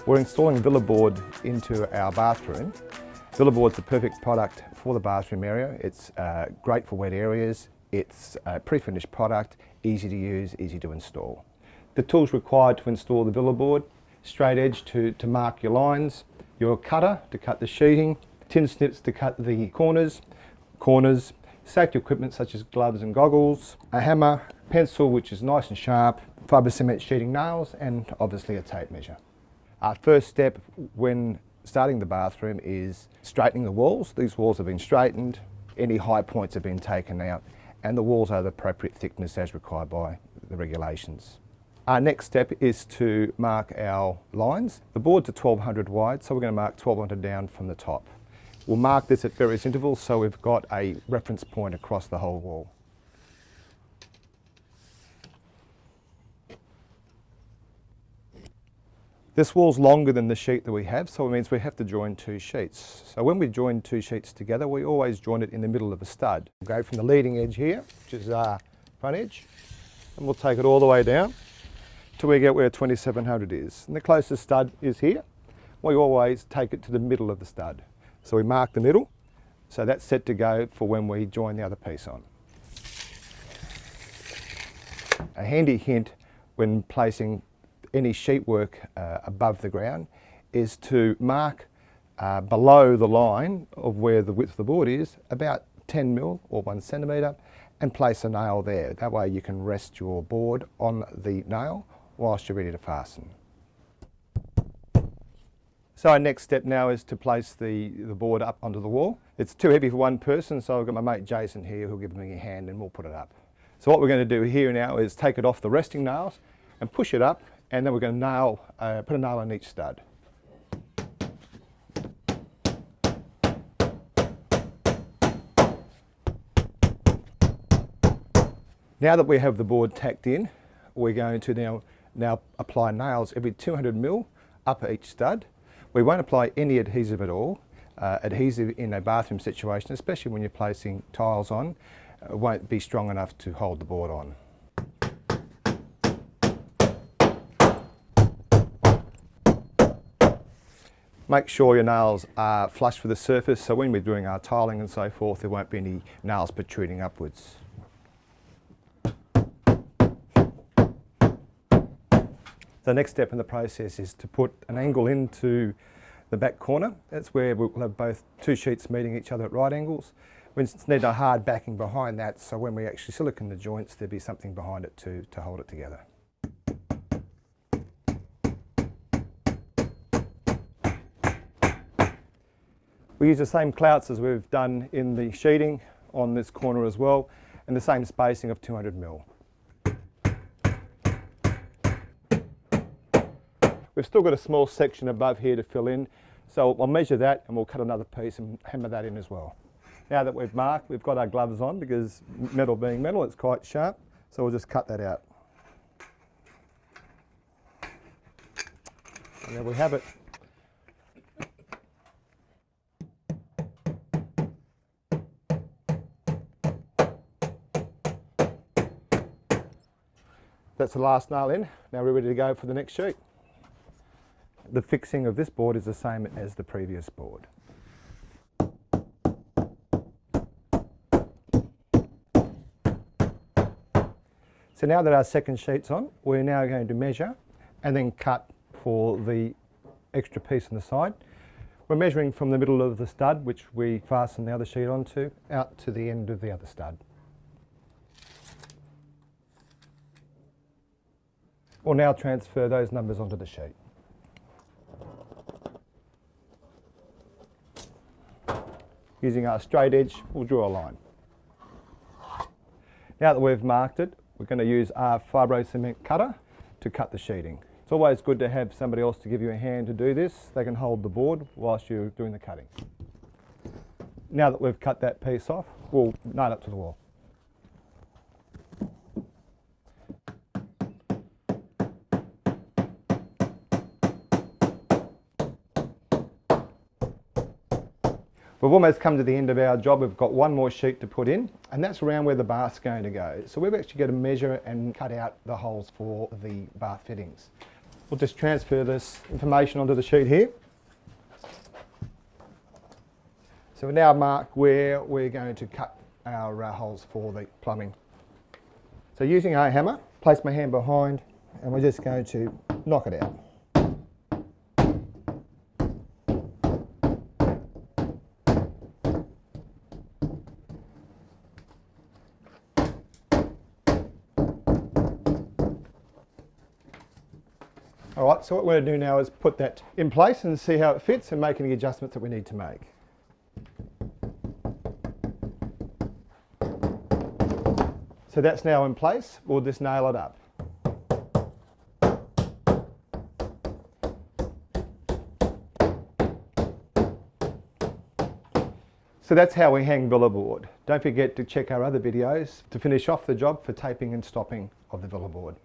We're installing Villaboard into our bathroom. Villaboard's the perfect product for the bathroom area. It's great for wet areas. It's a pre-finished product, easy to use, easy to install. The tools required to install the Villaboard: straight edge to mark your lines, your cutter to cut the sheeting, tin snips to cut the corners, safety equipment such as gloves and goggles, a hammer, pencil which is nice and sharp, fibre cement sheeting nails, and obviously a tape measure. Our first step when starting the bathroom is straightening the walls. These walls have been straightened, any high points have been taken out, and the walls are the appropriate thickness as required by the regulations. Our next step is to mark our lines. The boards are 1200 wide, so we're going to mark 1200 down from the top. We'll mark this at various intervals so we've got a reference point across the whole wall. This wall's longer than the sheet that we have, so it means we have to join two sheets. So when we join two sheets together, we always join it in the middle of a stud. We'll go from the leading edge here, which is our front edge, and we'll take it all the way down till we get where 2700 is. And the closest stud is here. We always take it to the middle of the stud. So we mark the middle, so that's set to go for when we join the other piece on. A handy hint when placing any sheet work above the ground is to mark below the line of where the width of the board is about 10 mil or 1 centimetre and place a nail there. That way you can rest your board on the nail whilst you're ready to fasten. So our next step now is to place the board up onto the wall. It's too heavy for one person, so I've got my mate Jason here who'll give me a hand and we'll put it up. So what we're going to do here now is take it off the resting nails and push it up, and then we're going to put a nail on each stud. Now that we have the board tacked in, we're going to now apply nails every 200 mil up each stud. We won't apply any adhesive at all. Adhesive in a bathroom situation, especially when you're placing tiles on, won't be strong enough to hold the board on. Make sure your nails are flush with the surface, so when we're doing our tiling and so forth, there won't be any nails protruding upwards. The next step in the process is to put an angle into the back corner. That's where we'll have both two sheets meeting each other at right angles. We need a hard backing behind that, so when we actually silicone the joints, there'll be something behind it to hold it together. We use the same clouts as we've done in the sheeting on this corner as well, and the same spacing of 200 mil. We've still got a small section above here to fill in, so I'll measure that and we'll cut another piece and hammer that in as well. Now that we've marked, we've got our gloves on because metal being metal, it's quite sharp, so we'll just cut that out. And there we have it. That's the last nail in. Now we're ready to go for the next sheet. The fixing of this board is the same as the previous board. So now that our second sheet's on, we're now going to measure and then cut for the extra piece on the side. We're measuring from the middle of the stud, which we fasten the other sheet onto, out to the end of the other stud. We'll now transfer those numbers onto the sheet. Using our straight edge, we'll draw a line. Now that we've marked it, we're going to use our fibro cement cutter to cut the sheeting. It's always good to have somebody else to give you a hand to do this. They can hold the board whilst you're doing the cutting. Now that we've cut that piece off, we'll nail it to the wall. We've almost come to the end of our job. We've got one more sheet to put in, and that's around where the bath's going to go. So we've actually got to measure and cut out the holes for the bath fittings. We'll just transfer this information onto the sheet here. So we now mark where we're going to cut our holes for the plumbing. So using a hammer, place my hand behind, and we're just going to knock it out. All right, so what we're going to do now is put that in place and see how it fits and make any adjustments that we need to make. So that's now in place. We'll just nail it up. So that's how we hang Villaboard. Don't forget to check our other videos to finish off the job for taping and stopping of the Villaboard.